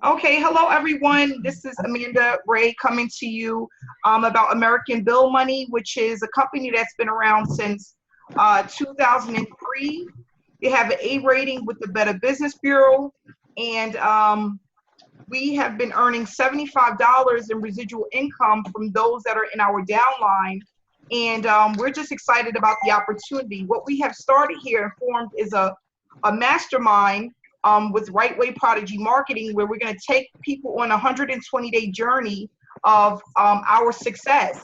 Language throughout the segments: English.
Okay, hello everyone. This is Amanda Ray coming to you about American Bill Money, which is a company that's been around since 2003. They have an A rating with the Better Business Bureau, and we have been earning $75 in residual income from those that are in our downline. And we're just excited about the opportunity. What we have started here and formed is a mastermind with Rightway Prodigy Marketing, where we're going to take people on a 120-day journey of our success.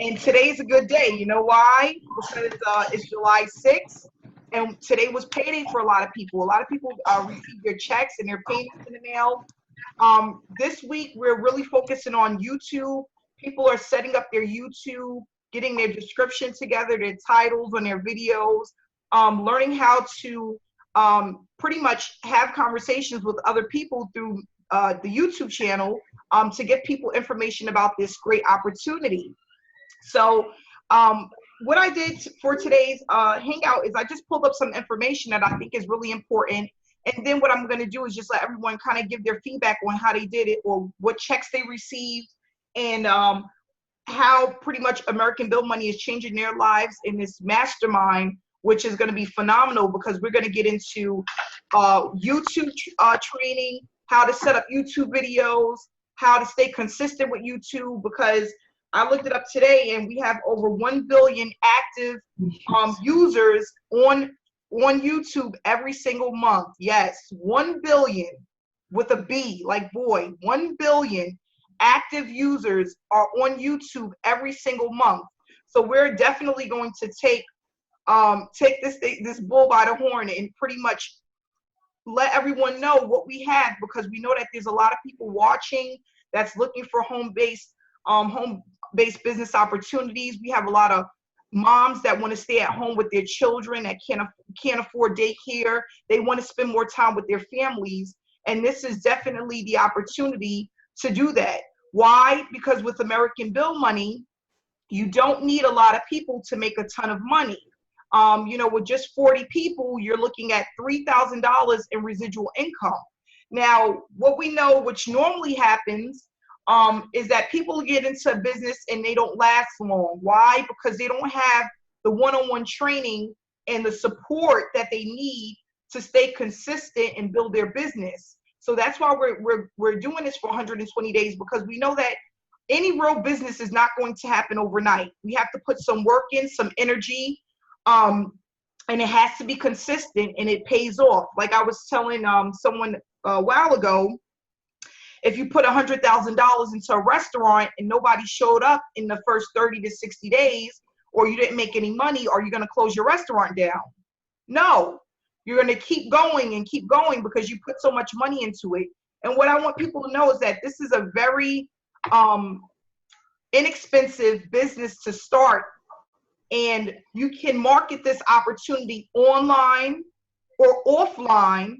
And today's a good day. You know why? Because it's July 6th, and today was payday for a lot of people. A lot of people received their checks and their payments in the mail. This week, we're really focusing on YouTube. People are setting up their YouTube, getting their description together, their titles on their videos, learning how to pretty much have conversations with other people through the YouTube channel to get people information about this great opportunity. So what I did for today's Hangout is I just pulled up some information that I think is really important. And then what I'm going to do is just let everyone kind of give their feedback on how they did it or what checks they received and how pretty much American Bill Money is changing their lives in this mastermind, which is going to be phenomenal because we're going to get into YouTube training, how to set up YouTube videos, how to stay consistent with YouTube, because I looked it up today and we have over 1 billion active users on YouTube every single month. Yes, 1 billion with a B, like boy, 1 billion active users are on YouTube every single month. So we're definitely going to take this bull by the horn and pretty much let everyone know what we have, because we know that there's a lot of people watching that's looking for home-based business opportunities. We have a lot of moms that want to stay at home with their children that can't afford daycare. They want to spend more time with their families, and this is definitely the opportunity to do that. Why? Because with American Bill Money, you don't need a lot of people to make a ton of money. With just 40 people, you're looking at $3,000 in residual income. Now, what we know, which normally happens, is that people get into business and they don't last long. Why? Because they don't have the one-on-one training and the support that they need to stay consistent and build their business. So that's why we're doing this for 120 days, because we know that any real business is not going to happen overnight. We have to put some work in, some energy, and it has to be consistent, and it pays off. Like I was telling someone a while ago, if you put $100,000 into a restaurant and nobody showed up in the first 30 to 60 days, or you didn't make any money, are you going to close your restaurant down? No, you're going to keep going and keep going because you put so much money into it. And what I want people to know is that this is a very inexpensive business to start, and you can market this opportunity online or offline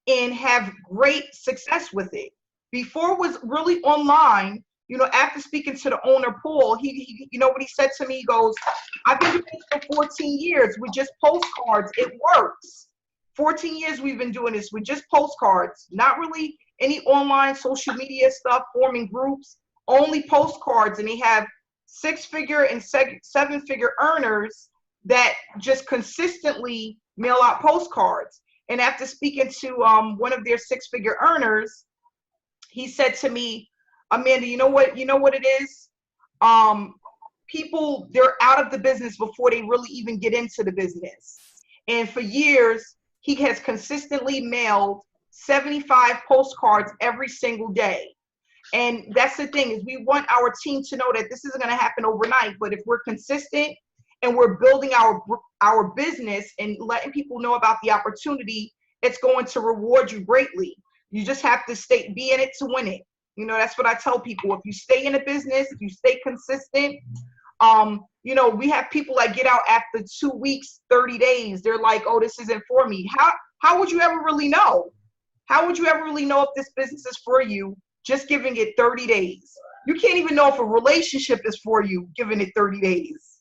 and have great success with it. Before it was really online, after speaking to the owner, Paul, he what he said to me, he goes, I've been doing this for 14 years with just postcards. It works. 14 years we've been doing this with just postcards, not really any online social media stuff, forming groups, only postcards. And they have 6-figure and 7-figure earners that just consistently mail out postcards. And after speaking to one of their 6-figure earners, he said to me, Amanda, you know what it is? People, they're out of the business before they really even get into the business. And for years, he has consistently mailed 75 postcards every single day. And that's the thing, is we want our team to know that this isn't going to happen overnight, but if we're consistent and we're building our business and letting people know about the opportunity, it's going to reward you greatly. You just have to be in it to win it. That's what I tell people. If you stay in a business, if you stay consistent, we have people that get out after 2 weeks, 30 days. They're like, oh, this isn't for me. How would you ever really know? How would you ever really know if this business is for you? Just giving it 30 days. You can't even know if a relationship is for you, giving it 30 days,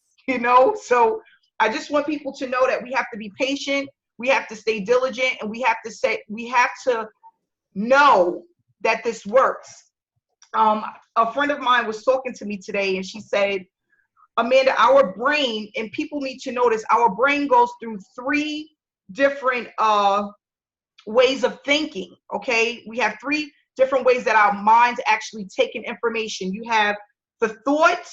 So I just want people to know that we have to be patient. We have to stay diligent, and we have to know that this works. A friend of mine was talking to me today, and she said, Amanda, our brain, and people need to notice, our brain goes through 3 different ways of thinking, okay? We have 3 different ways that our minds actually take in information. You have the thought.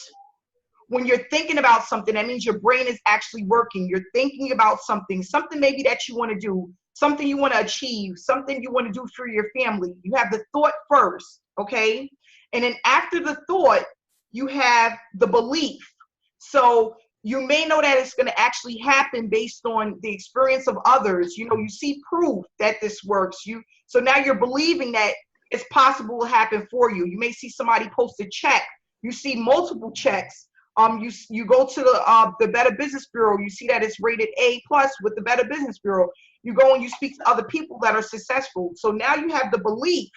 When you're thinking about something, that means your brain is actually working. You're thinking about something maybe that you want to do, something you want to achieve, something you want to do for your family. You have the thought first, okay? And then after the thought, you have the belief. So you may know that it's going to actually happen based on the experience of others. You know, you see proof that this works. So now you're believing that it's possible to happen for you. You may see somebody post a check. You see multiple checks. You go to the Better Business Bureau. You see that it's rated A+ with the Better Business Bureau. You go and you speak to other people that are successful. So now you have the belief.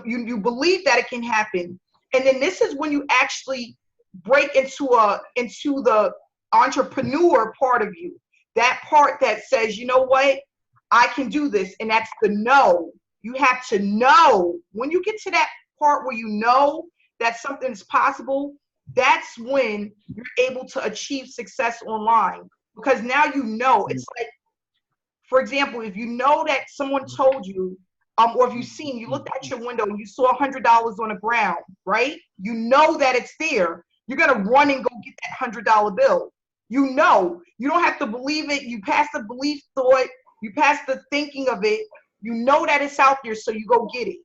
You believe that it can happen. And then this is when you actually break into the entrepreneur part of you. That part that says, you know what, I can do this. And that's the know. You have to know. When you get to that part where you know that something's possible, that's when you're able to achieve success online. Because now you know. It's like, for example, if you know that someone told you, or if you looked out your window and you saw $100 on the ground, right? You know that it's there. You're gonna run and go get that $100 bill. You know. You don't have to believe it. You pass the belief thought. You pass the thinking of it. You know that it's out there, so you go get it.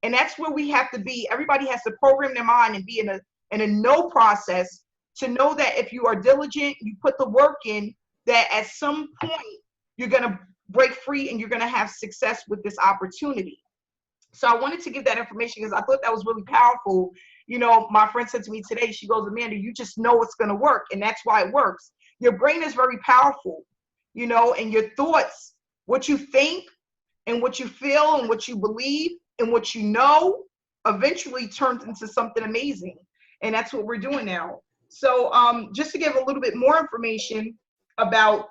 And that's where we have to be. Everybody has to program their mind and be in a know process to know that if you are diligent, you put the work in, that at some point you're gonna break free and you're gonna have success with this opportunity. So I wanted to give that information because I thought that was really powerful. You know, my friend said to me today, she goes, Amanda, you just know it's gonna work, and that's why it works. Your brain is very powerful, you know, and your thoughts, what you think and what you feel and what you believe and what you know eventually turns into something amazing. And that's what we're doing now. So just to give a little bit more information about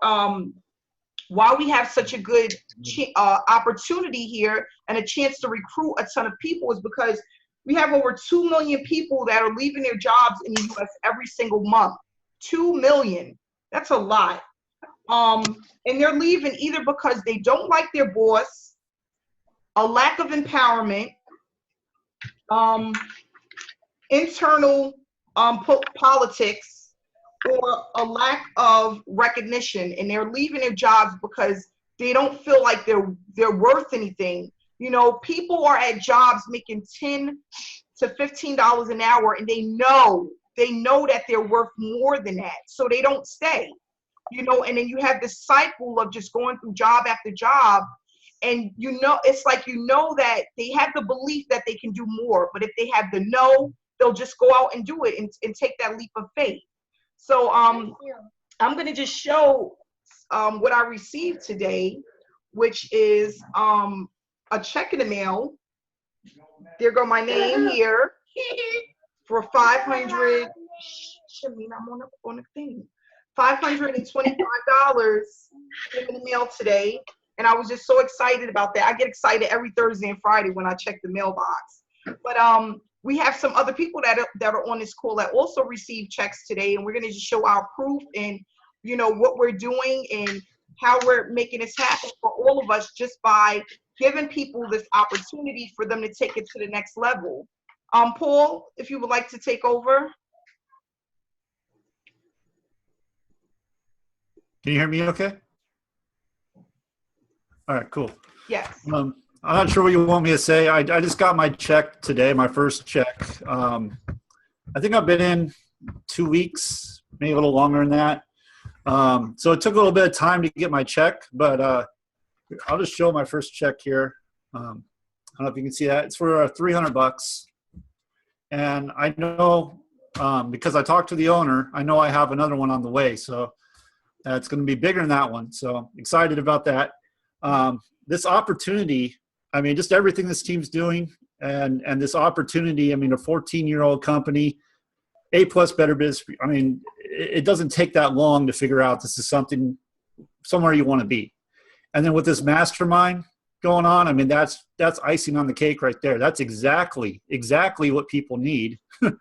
why we have such a good opportunity here and a chance to recruit a ton of people is because we have over 2 million people that are leaving their jobs in the US every single month. 2 million. That's a lot. And they're leaving either because they don't like their boss, a lack of empowerment, internal politics, or a lack of recognition, and they're leaving their jobs because they don't feel like they're worth anything. You know, people are at jobs making $10 to $15 an hour, and they know that they're worth more than that, so they don't stay. You know, and then you have this cycle of just going through job after job, and you know, it's like, you know, that they have the belief that they can do more, but if they have the no, they'll just go out and do it and take that leap of faith. So I'm going to just show what I received today, which is a check in the mail. There go my name here for 500. Shameen, I'm on the thing. $525 in the mail today, and I was just so excited about that. I get excited every Thursday and Friday when I check the mailbox. But we have some other people that are on this call that also received checks today, and we're going to just show our proof and, you know, what we're doing and how we're making this happen for all of us just by giving people this opportunity for them to take it to the next level. Paul, if you would like to take over. Can you hear me okay? All right, cool. Yes. I'm not sure what you want me to say. I just got my check today, my first check. I think I've been in 2 weeks, maybe a little longer than that. So it took a little bit of time to get my check, but I'll just show my first check here. I don't know if you can see that. It's for $300. And I know, because I talked to the owner, I know I have another one on the way. So it's going to be bigger than that one. So excited about that. This opportunity, I mean, just everything this team's doing and this opportunity, I mean, a 14-year-old company, A+ Better Biz. I mean, it doesn't take that long to figure out this is somewhere you want to be. And then with this mastermind going on, I mean, that's icing on the cake right there. That's exactly what people need to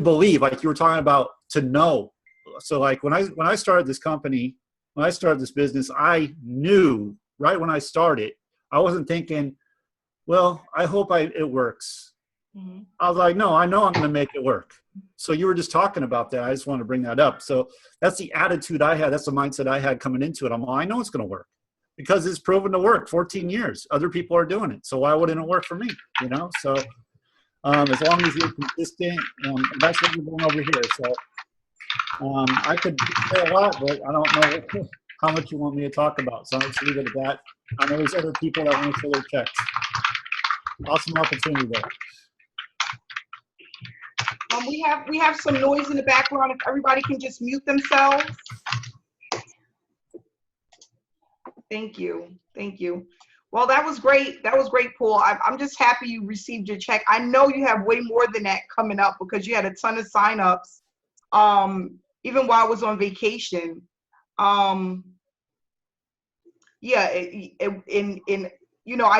believe, like you were talking about, to know. So like when I started this company, when I started this business, I knew right when I started, I wasn't thinking, well, I hope it works. Mm-hmm. I was like, no, I know I'm going to make it work. So you were just talking about that. I just wanted to bring that up. So that's the attitude I had. That's the mindset I had coming into it. I know it's going to work because it's proven to work. 14 years. Other people are doing it. So why wouldn't it work for me? You know? So as long as you're consistent, that's what we're doing over here. So I could say a lot, but I don't know how much you want me to talk about. So I'll just leave it at that. I know there's other people that want to fill their checks. Awesome opportunity there. We have some noise in the background. If everybody can just mute themselves. Thank you. Well, that was great. That was great, Paul. I'm just happy you received your check. I know you have way more than that coming up because you had a ton of signups, even while I was on vacation. Yeah, I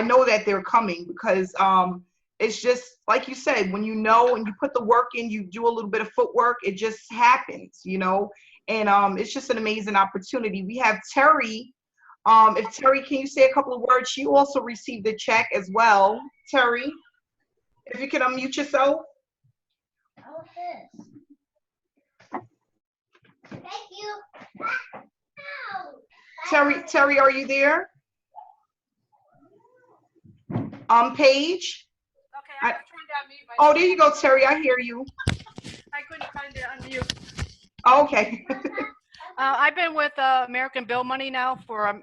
know that they're coming because it's just like you said, when you know and you put the work in, you do a little bit of footwork, it just happens, and it's just an amazing opportunity. We have Terry. If Terry, can you say a couple of words? She also received a check as well. Terry, if you can unmute yourself. Thank you. Terry, are you there? Paige? Okay, I was trying to unmute myself. Oh, there you go, Terry. I hear you. I couldn't find it unmute. Okay. I've been with American Bill Money now for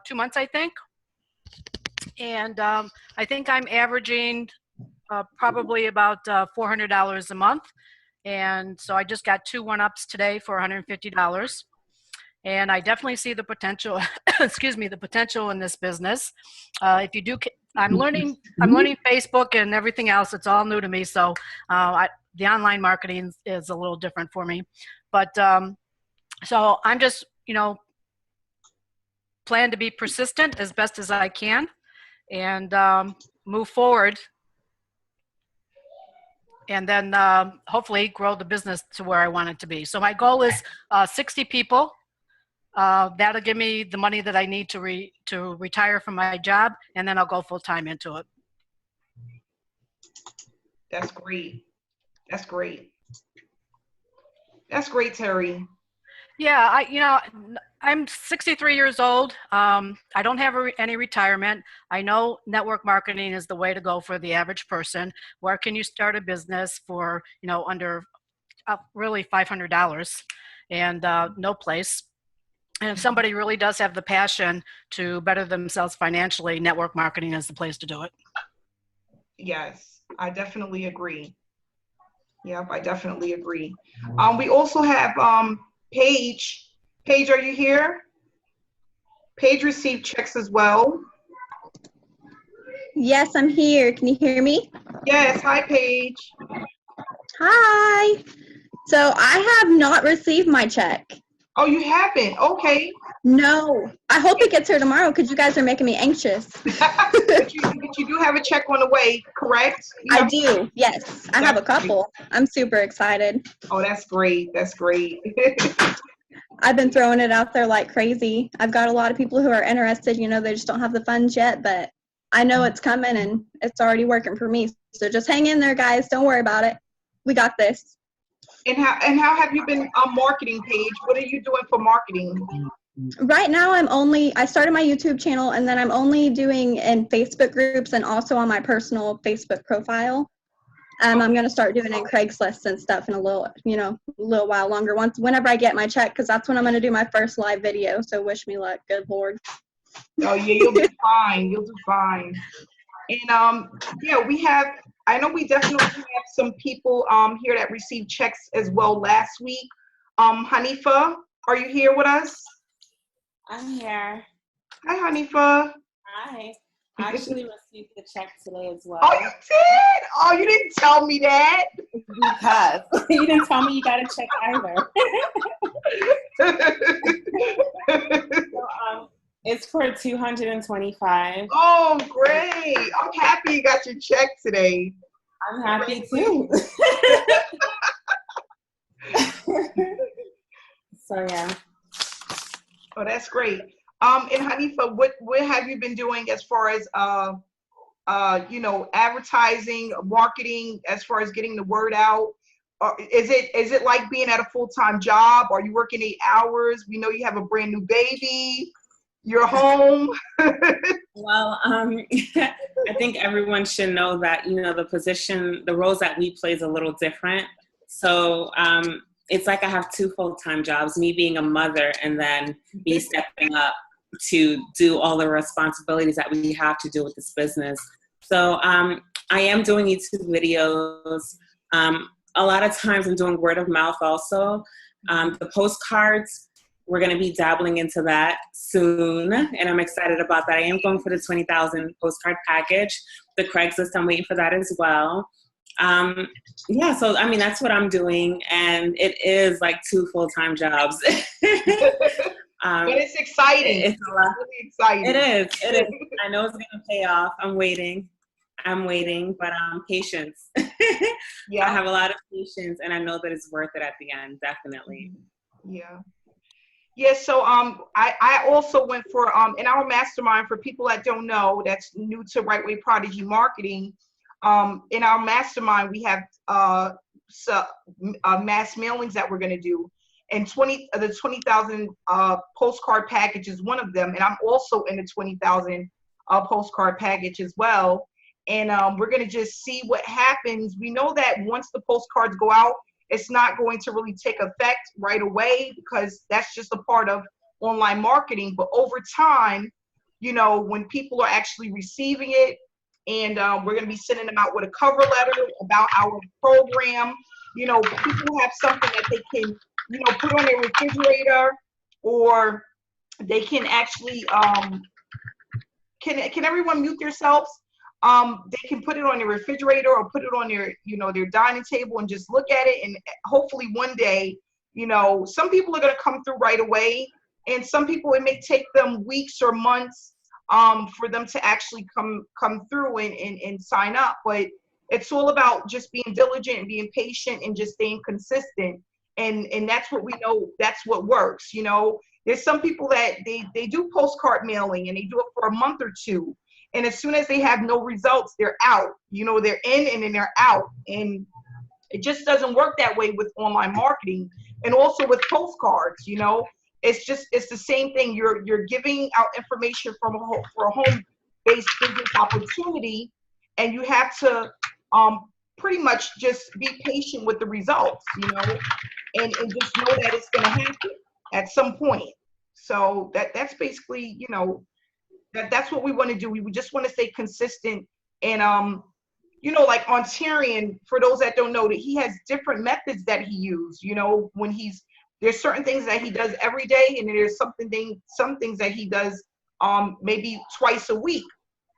2 months, I think. And I think I'm averaging probably about $400 a month. And so I just got 2 one-ups today for $150. And I definitely see the potential, the potential in this business. If you do, I'm learning Facebook and everything else. It's all new to me. So the online marketing is a little different for me. But so I'm just, plan to be persistent as best as I can and move forward. And then hopefully grow the business to where I want it to be. So my goal is 60 people. That'll give me the money that I need to retire from my job, and then I'll go full time into it. That's great. That's great. That's great, Terry. Yeah, I'm 63 years old. I don't have any retirement. I know network marketing is the way to go for the average person. Where can you start a business for, under really $500 and no place? And if somebody really does have the passion to better themselves financially, network marketing is the place to do it. Yes, I definitely agree. Yep, I definitely agree. We also have Paige. Paige, are you here? Paige received checks as well. Yes, I'm here. Can you hear me? Yes. Hi, Paige. Hi. So I have not received my check. Oh, you haven't? Okay. No. I hope it gets here tomorrow because you guys are making me anxious. but you do have a check on the way, correct? I do. Yes. I have a couple. I'm super excited. Oh, that's great. That's great. I've been throwing it out there like crazy. I've got a lot of people who are interested. They just don't have the funds yet, but I know it's coming and it's already working for me. So just hang in there, guys. Don't worry about it. We got this. And how have you been marketing, Paige? What are you doing for marketing? Right now, I started my YouTube channel, and then I'm only doing in Facebook groups and also on my personal Facebook profile. I'm going to start doing in Craigslist and stuff in a little while longer. Whenever I get my check, because that's when I'm going to do my first live video. So wish me luck. Good Lord. Oh yeah, you'll do fine. You'll do fine. And I know we definitely have some people here that received checks as well last week. Hanifa, are you here with us? I'm here. Hi, Hanifa. Hi. I actually received the check today as well. Oh, you did? Oh, you didn't tell me that. Because you didn't tell me you got a check either. It's for 225. Oh, great. I'm happy you got your check today. I'm happy too. So yeah. Oh, that's great. And Hanifa, what have you been doing as far as advertising, marketing, as far as getting the word out? Is it like being at a full-time job? Are you working 8 hours? We know you have a brand new baby. You're home. Well, I think everyone should know that, the roles that we play is a little different. So it's like I have 2 full-time jobs, me being a mother and then me stepping up to do all the responsibilities that we have to do with this business. So I am doing YouTube videos. A lot of times I'm doing word of mouth also. The postcards, we're going to be dabbling into that soon, and I'm excited about that. I am going for the 20,000 postcard package. The Craigslist, I'm waiting for that as well. So I mean, that's what I'm doing, and it is like 2 full-time jobs. But it's exciting. It's a lot. Really exciting. It is. I know it's going to pay off. I'm waiting, but patience. Yeah. I have a lot of patience, and I know that it's worth it at the end, definitely. Yeah. Yeah, so I also went for in our mastermind, for people that don't know, that's new to Rightway Prodigy Marketing. In our mastermind, we have mass mailings that we're going to do, and the 20,000 postcard package is one of them, and I'm also in the 20,000 postcard package as well. And we're going to just see what happens. We know that once the postcards go out, it's not going to really take effect right away, because that's just a part of online marketing. But over time, when people are actually receiving it, and we're going to be sending them out with a cover letter about our program. People have something that they can, put on their refrigerator, or they can actually, can everyone mute themselves? They can put it on their refrigerator or put it on their, their dining table and just look at it. And hopefully one day, some people are going to come through right away. And some people, it may take them weeks or months for them to actually come through and sign up. But it's all about just being diligent and being patient and just staying consistent. And that's what we know, that's what works. There's some people that they do postcard mailing and they do it for a month or 2. And as soon as they have no results, they're out. They're in and then they're out. And it just doesn't work that way with online marketing, and also with postcards. It's the same thing. You're giving out information for a home-based business opportunity, and you have to pretty much just be patient with the results, and just know that it's going to happen at some point. So that's basically, that's what we want to do. We just want to stay consistent. And like on Tyrion, for those that don't know, that he has different methods that he uses. When there's certain things that he does every day, and there's some things that he does maybe twice a week.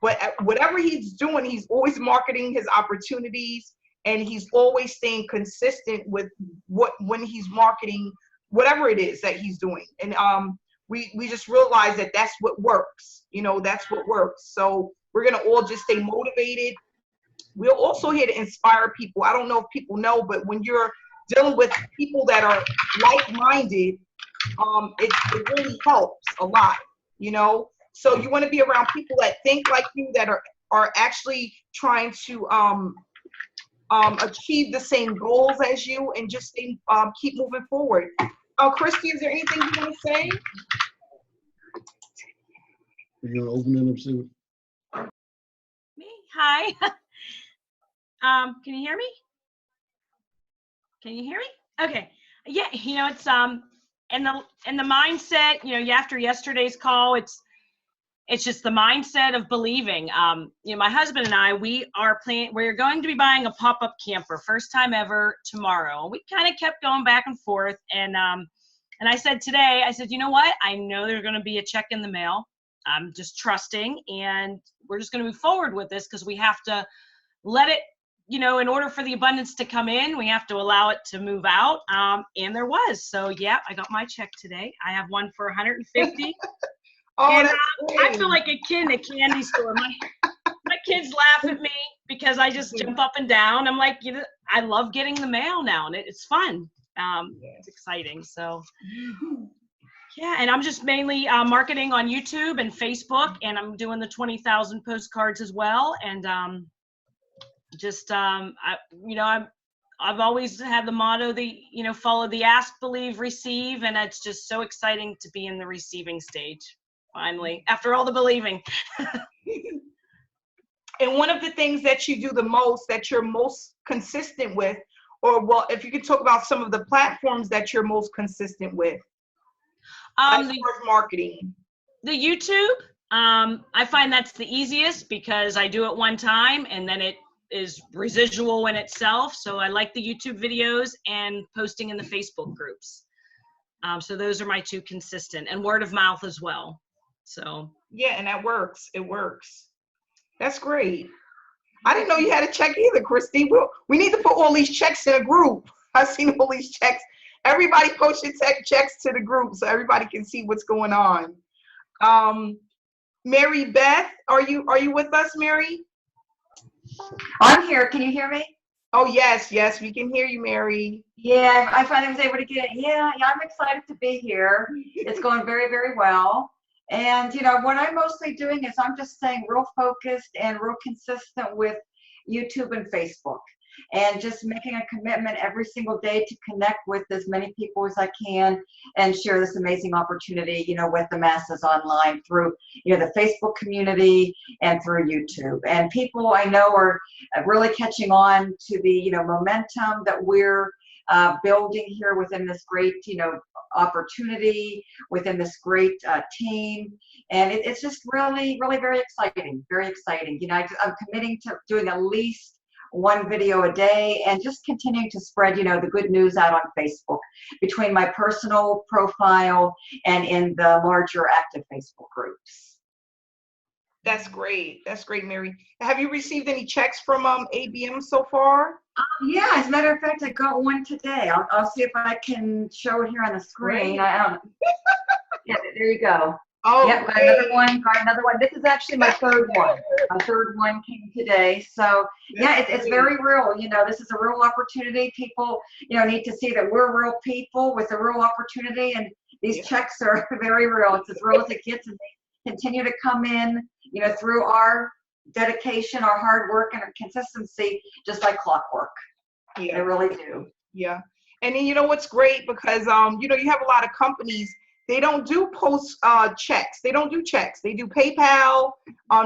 But whatever he's doing, he's always marketing his opportunities, and he's always staying consistent with when he's marketing whatever it is that he's doing. And we just realize that that's what works. That's what works. So we're going to all just stay motivated. We're also here to inspire people. I don't know if people know, but when you're dealing with people that are like-minded, it really helps a lot, So you want to be around people that think like you, that are actually trying to achieve the same goals as you, and just keep moving forward. Christy, is there anything you want to say? You're opening up soon. Me? Hi. Can you hear me? Can you hear me? Okay. Yeah, it's in the mindset, after yesterday's call, it's just the mindset of believing. My husband and I, we're going to be buying a pop-up camper, first time ever, tomorrow. We kind of kept going back and forth, and I said today, you know what? I know there's going to be a check in the mail. I'm just trusting, and we're just going to move forward with this, because we have to let it, in order for the abundance to come in, we have to allow it to move out. And there was. So yeah, I got my check today. I have one for $150. Oh, And that's I great. feel like a kid in a candy store. My kids laugh at me because I just jump up and down. I'm like, I love getting the mail now, and it's fun. It's exciting. So, yeah, and I'm just mainly marketing on YouTube and Facebook, and I'm doing the 20,000 postcards as well. And I've always had the motto, follow the ask, believe, receive, and it's just so exciting to be in the receiving stage finally after all the believing. And one of the things that you do the most, that you're most consistent with, or well, if you could talk about some of the platforms that you're most consistent with, as far as marketing. The YouTube, I find that's the easiest because I do it one time and then it is residual in itself. So I like the YouTube videos and posting in the Facebook groups. So those are my two consistent, and word of mouth as well. So Yeah, and that works. It works. That's great. I didn't know you had a check either, Christy. We need to put all these checks in a group. I've seen all these checks. Everybody post your checks to the group so everybody can see what's going on. Mary Beth, are you with us, Mary? I'm here. Can you hear me? Oh, yes, we can hear you, Mary. Yeah, I finally was able to get it. Yeah, I'm excited to be here. It's going very, very well. And, what I'm mostly doing is I'm just staying real focused and real consistent with YouTube and Facebook, and just making a commitment every single day to connect with as many people as I can and share this amazing opportunity, with the masses online through, the Facebook community and through YouTube. And people I know are really catching on to the, momentum that we're building here within this great, opportunity, within this great team. And it's just really, really very exciting, very exciting. I'm committing to doing at least one video a day and just continuing to spread, the good news out on Facebook between my personal profile and in the larger active Facebook groups. That's great. That's great, Mary. Have you received any checks from ABM so far? Yeah, as a matter of fact, I got one today. I'll see if I can show it here on the screen. I don't know. Yeah, there you go. Oh, yep, got another one. This is actually my third one. My third one came today. So yeah, it's very real. This is a real opportunity. People, need to see that we're real people with a real opportunity, and these checks are very real. It's as real as it gets, and they continue to come in, through our dedication, our hard work, and our consistency, just like clockwork. Yeah, they really do. Yeah, and then what's great, because you have a lot of companies. They don't do post checks. They don't do checks. They do PayPal.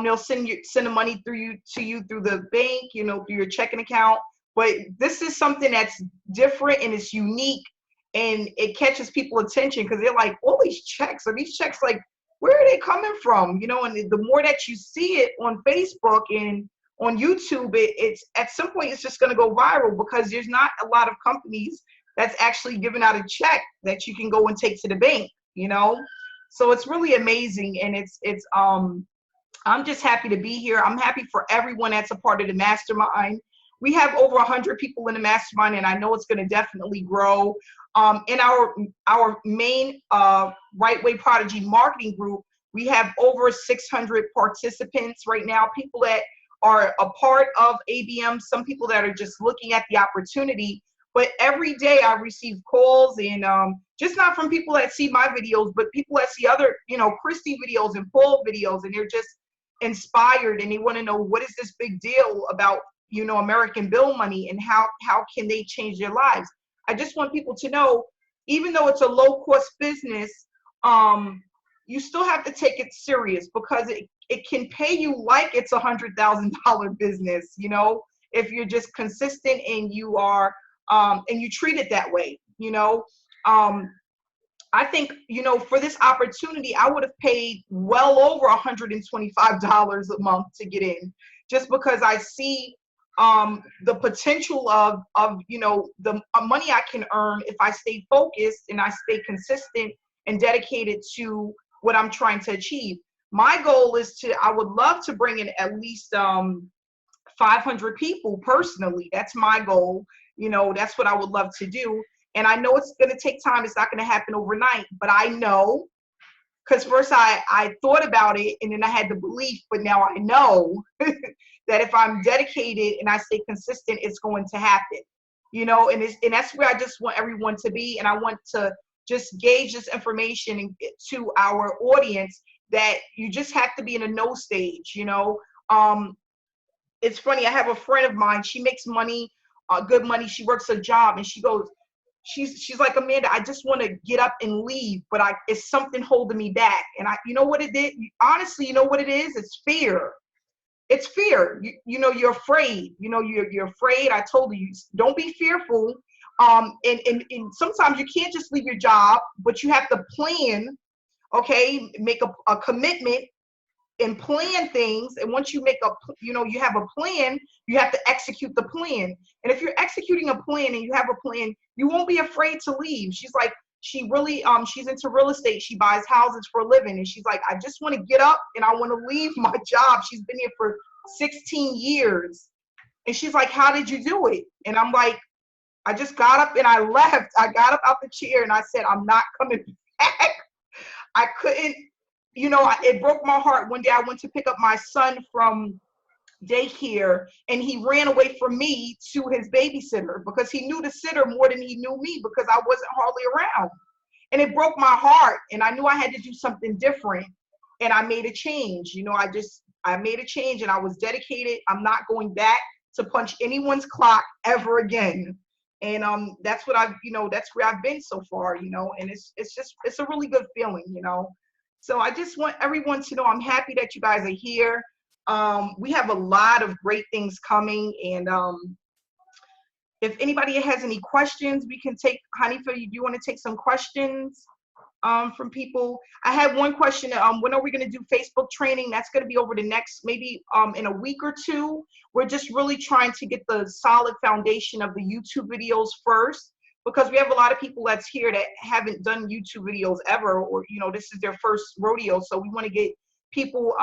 They'll send the money to you through the bank, through your checking account. But this is something that's different and it's unique, and it catches people's attention because they're like, all these checks, are these checks, like, where are they coming from? And the more that you see it on Facebook and on YouTube, it's at some point it's just going to go viral, because there's not a lot of companies that's actually giving out a check that you can go and take to the bank. So it's really amazing, and I'm just happy to be here. I'm happy for everyone that's a part of the mastermind. We have over 100 people in the mastermind, and I know it's going to definitely grow. In our main Rightway Prodigy Marketing group, we have over 600 participants right now, people that are a part of ABM, some people that are just looking at the opportunity. But every day I receive calls, and just not from people that see my videos, but people that see other, Christy videos and Paul videos, and they're just inspired, and they want to know, what is this big deal about, American Bill money, and how can they change their lives? I just want people to know, even though it's a low-cost business, you still have to take it serious, because it can pay you like it's $100,000 business, if you're just consistent and you are and you treat it that way. I think, for this opportunity, I would have paid well over $125 a month to get in, just because I see the potential of the money I can earn if I stay focused and I stay consistent and dedicated to what I'm trying to achieve. My goal is I would love to bring in at least 500 people personally. That's my goal. That's what I would love to do. And I know it's going to take time. It's not going to happen overnight, but I know Because first I thought about it and then I had the belief, but now I know that if I'm dedicated and I stay consistent, it's going to happen. You know, and that's where I just want everyone to be. And I want to just gauge this information to our audience that you just have to be in a no stage, you know. It's funny, I have a friend of mine, she makes money, good money, she works a job, and she goes, she's like, Amanda, I just want to get up and leave, but it's something holding me back. And you know what it did? Honestly, you know what it is? It's fear. It's fear. You know, you're afraid. You know, you're afraid. I told you, don't be fearful. And sometimes you can't just leave your job, but you have to plan, okay, make a commitment and plan things. And once you you have a plan, you have to execute the plan. And if you're executing a plan and you have a plan, you won't be afraid to leave. She's like, she really, she's into real estate. She buys houses for a living. And she's like, I just want to get up and I want to leave my job. She's been here for 16 years. And she's like, how did you do it? And I'm like, I just got up and I left. I got up out the chair and I said, I'm not coming back. I couldn't, you know, it broke my heart. One day I went to pick up my son from daycare and he ran away from me to his babysitter because he knew the sitter more than he knew me because I wasn't hardly around. And it broke my heart and I knew I had to do something different and I made a change. You know, I made a change and I was dedicated. I'm not going back to punch anyone's clock ever again. And that's what that's where I've been so far, you know, and it's a really good feeling, you know. So I just want everyone to know I'm happy that you guys are here. We have a lot of great things coming. And if anybody has any questions, we can take, Hanifa, do you want to take some questions from people? I have one question. When are we going to do Facebook training? That's going to be over the next, maybe in a week or two. We're just really trying to get the solid foundation of the YouTube videos first, because we have a lot of people that's here that haven't done YouTube videos ever, or, you know, this is their first rodeo. So we want to get people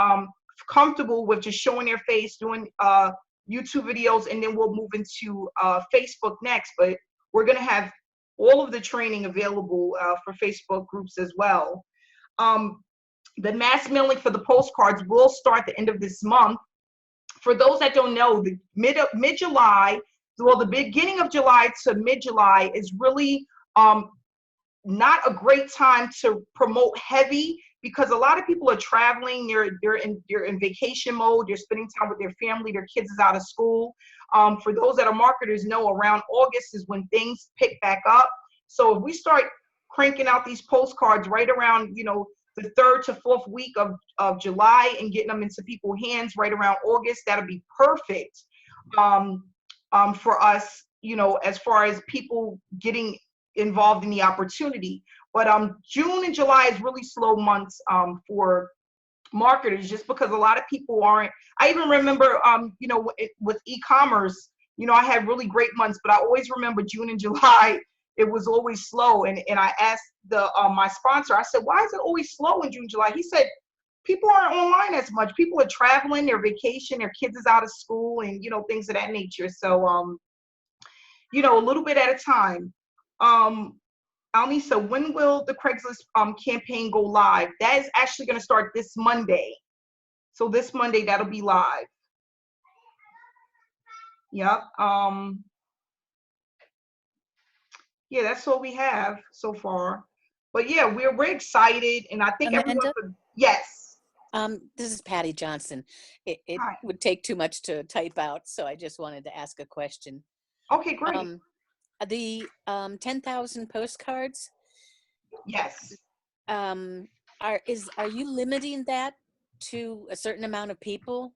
comfortable with just showing their face, doing YouTube videos, and then we'll move into Facebook next. But we're going to have all of the training available for Facebook groups as well. The mass mailing for the postcards will start the end of this month. For those that don't know, the mid-July, well, the beginning of July to mid-July is really not a great time to promote heavy, because a lot of people are traveling, they're in vacation mode, they're spending time with their family, their kids is out of school. For those that are marketers know, around August is when things pick back up. So if we start cranking out these postcards right around, you know, the 3rd to 4th week of July and getting them into people's hands right around August, that'll be perfect for us, you know, as far as people getting involved in the opportunity. But June and July is really slow months for marketers, just because a lot of people aren't. I even remember, you know, with e-commerce, you know, I had really great months, but I always remember June and July, it was always slow. And I asked my sponsor, I said, why is it always slow in June, July? He said, people aren't online as much. People are traveling, their vacation, their kids is out of school, and, you know, things of that nature. So, you know, a little bit at a time. Alnisa, when will the Craigslist campaign go live? That is actually going to start this Monday. So this Monday, that'll be live. Yep. Yeah, that's all we have so far. But yeah, we're excited, and I think Amanda? Yes. This is Patty Johnson. It would take too much to type out, so I just wanted to ask a question. Okay, great. The 10,000 postcards. Yes. Are you limiting that to a certain amount of people?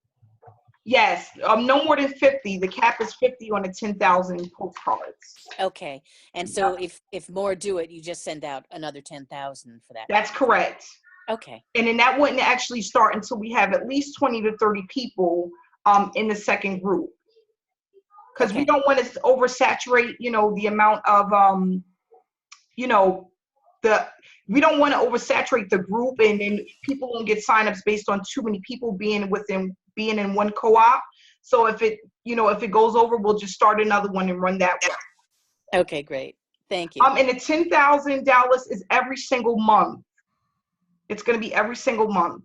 Yes, no more than 50. The cap is 50 on the 10,000 postcards. Okay, and so if more do it, you just send out another 10,000 for that. That's correct. Okay. And then that wouldn't actually start until we have at least 20 to 30 people in the second group, because we don't want to oversaturate, you know, the amount of, you know, we don't want to oversaturate the group, and then people won't get signups based on too many people being in one co-op. So if it goes over, we'll just start another one and run that one. Okay, great. Thank you. And the $10,000 is every single month. It's going to be every single month.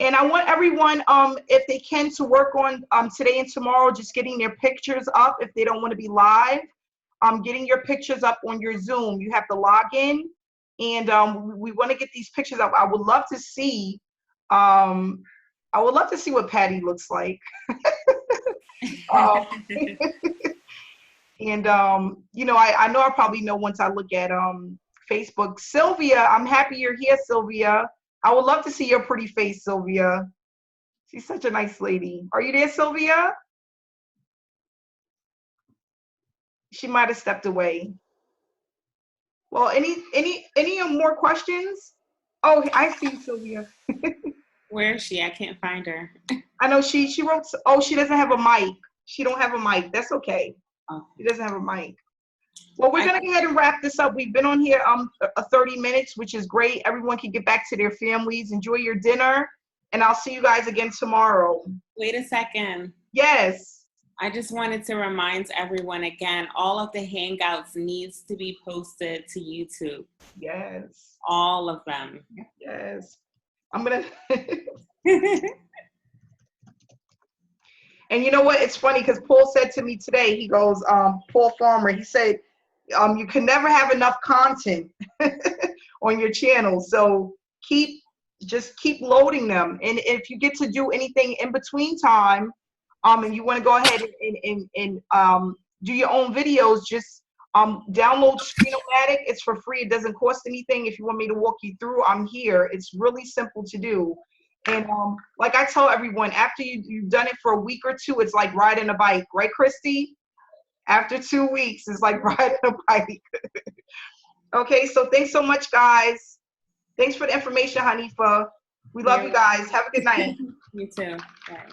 And I want everyone, if they can, to work on today and tomorrow, just getting their pictures up if they don't want to be live. Getting your pictures up on your Zoom. You have to log in, and we want to get these pictures up. I would love to see what Patty looks like. And you know, I know I probably know once I look at Facebook. Sylvia, I'm happy you're here, Sylvia. I would love to see your pretty face, Sylvia. She's such a nice lady. Are you there, Sylvia? She might have stepped away. Well, any more questions? Oh, I see Sylvia. Where is she? I can't find her. I know she wrote. Oh, she doesn't have a mic. She don't have a mic. That's okay. Oh. She doesn't have a mic. Well, we're gonna go ahead and wrap this up. We've been on here 30 minutes, which is great. Everyone can get back to their families. Enjoy your dinner, and I'll see you guys again tomorrow. Wait a second. Yes. I just wanted to remind everyone again, all of the Hangouts needs to be posted to YouTube. Yes. All of them. Yes. I'm gonna. And you know what? It's funny because Paul said to me today, he goes, Paul Farmer, he said, you can never have enough content on your channel. So just keep loading them. And if you get to do anything in between time, and you want to go ahead and do your own videos, just download Screenomatic. It's for free. It doesn't cost anything. If you want me to walk you through, I'm here. It's really simple to do. And like I tell everyone, after you've done it for a week or two, it's like riding a bike. Right, Christy? After 2 weeks, it's like riding a bike. Okay, so thanks so much, guys. Thanks for the information, Hanifa. We love you guys. Have a good night. You too. Bye.